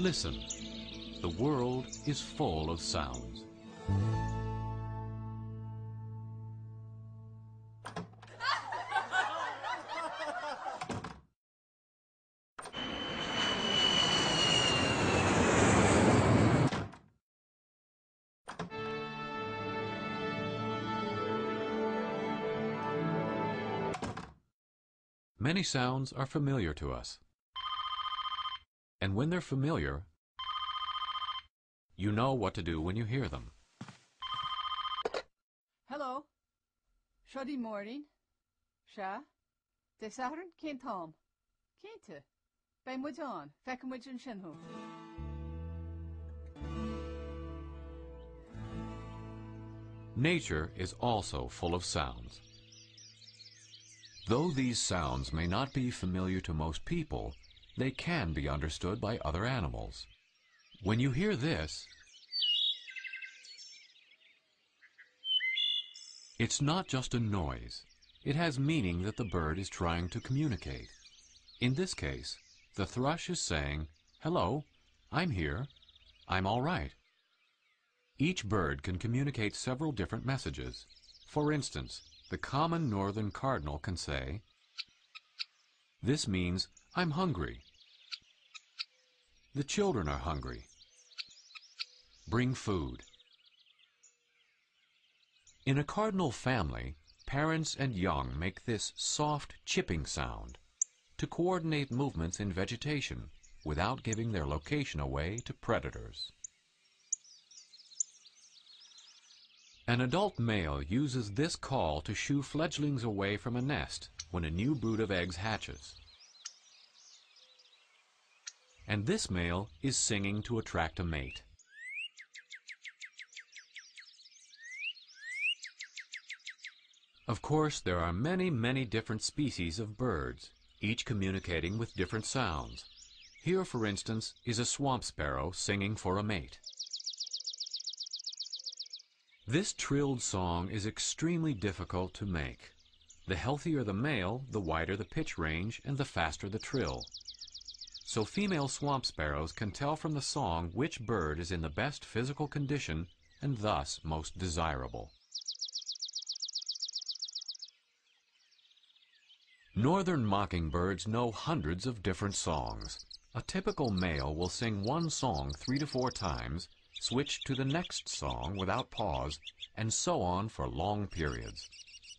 Listen, the world is full of sounds. Many sounds are familiar to us. And when they're familiar, you know what to do when you hear them. Hello. Shoddy morning. Sha. De Saturn Kent home. Kente. By Mujon. Feckenwich and Shinhu. Nature is also full of sounds. Though these sounds may not be familiar to most people, they can be understood by other animals. When you hear this, it's not just a noise. It has meaning that the bird is trying to communicate. In this case, the thrush is saying, "Hello, I'm here. I'm all right." Each bird can communicate several different messages. For instance, the common northern cardinal can say, "This means I'm hungry." "The children are hungry. Bring food." In a cardinal family, parents and young make this soft chipping sound to coordinate movements in vegetation without giving their location away to predators. An adult male uses this call to shoo fledglings away from a nest when a new brood of eggs hatches. And this male is singing to attract a mate. Of course, there are many, many different species of birds, each communicating with different sounds. Here, for instance, is a swamp sparrow singing for a mate. This trilled song is extremely difficult to make. The healthier the male, the wider the pitch range and the faster the trill. So female swamp sparrows can tell from the song which bird is in the best physical condition and thus most desirable. Northern mockingbirds know hundreds of different songs. A typical male will sing one song 3 to 4 times, switch to the next song without pause, and so on for long periods.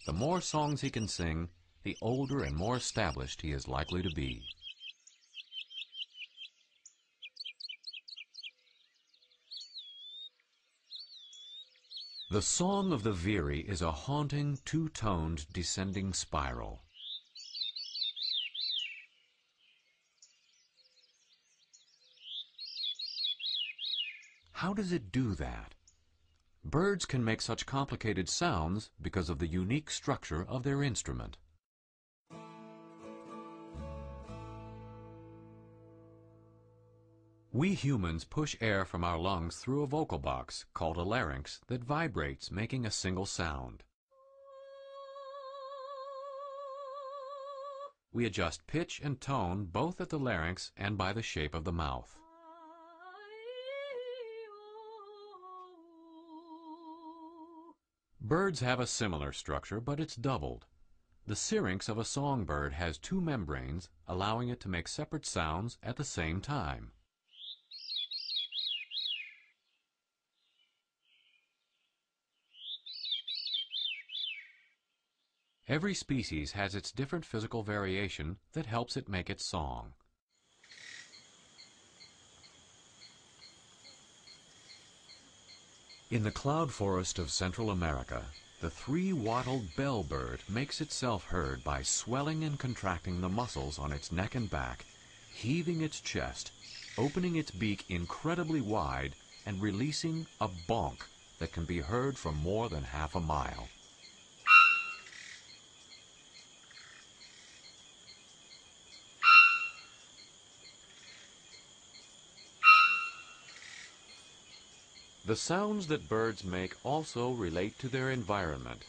The more songs he can sing, the older and more established he is likely to be. The song of the veery is a haunting, two-toned descending spiral. How does it do that? Birds can make such complicated sounds because of the unique structure of their instrument. We humans push air from our lungs through a vocal box called a larynx that vibrates, making a single sound. We adjust pitch and tone both at the larynx and by the shape of the mouth. Birds have a similar structure, but it's doubled. The syrinx of a songbird has 2 membranes, allowing it to make separate sounds at the same time. Every species has its different physical variation that helps it make its song. In the cloud forest of Central America, the 3-wattled bellbird makes itself heard by swelling and contracting the muscles on its neck and back, heaving its chest, opening its beak incredibly wide, and releasing a bonk that can be heard for more than half a mile. The sounds that birds make also relate to their environment.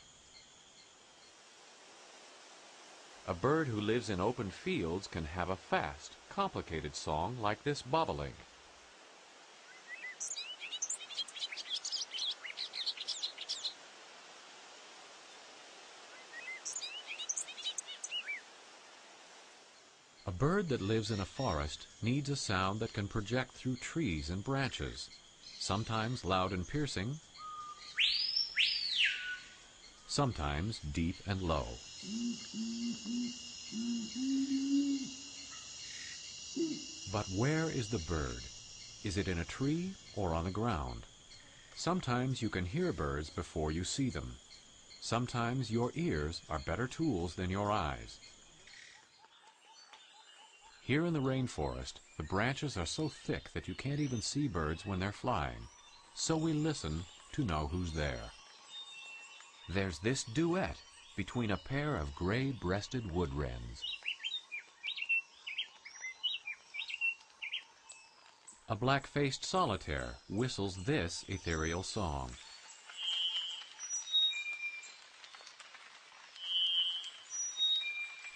A bird who lives in open fields can have a fast, complicated song like this bobolink. A bird that lives in a forest needs a sound that can project through trees and branches, sometimes loud and piercing, sometimes deep and low. But where is the bird? Is it in a tree or on the ground? Sometimes you can hear birds before you see them. Sometimes your ears are better tools than your eyes. Here in the rainforest, the branches are so thick that you can't even see birds when they're flying. So we listen to know who's there. There's this duet between a pair of gray-breasted wood wrens. A black-faced solitaire whistles this ethereal song.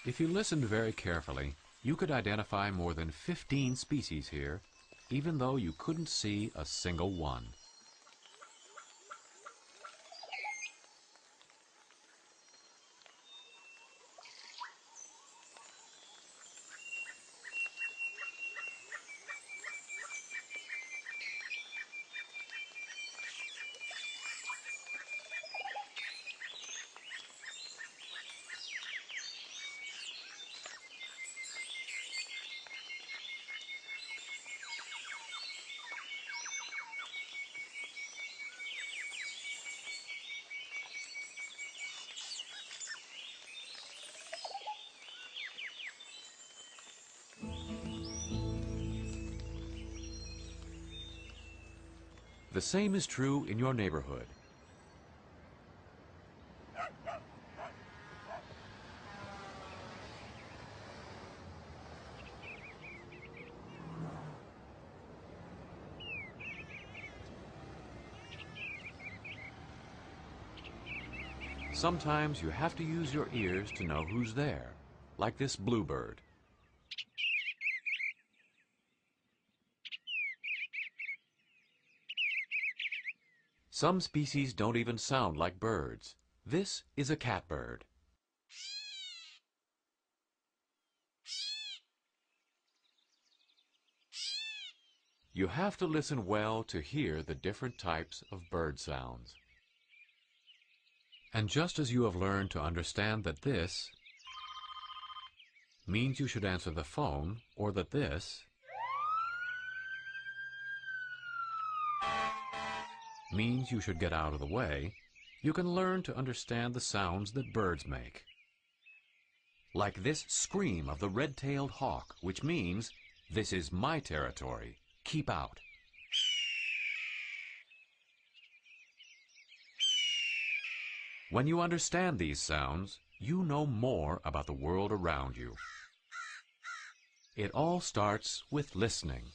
If you listened very carefully, you could identify more than 15 species here, even though you couldn't see a single one. The same is true in your neighborhood. Sometimes you have to use your ears to know who's there, like this bluebird. Some species don't even sound like birds. This is a catbird. You have to listen well to hear the different types of bird sounds. And just as you have learned to understand that this means you should answer the phone, or that this means you should get out of the way, you can learn to understand the sounds that birds make. Like this scream of the red-tailed hawk, which means, "This is my territory. Keep out." When you understand these sounds, you know more about the world around you. It all starts with listening.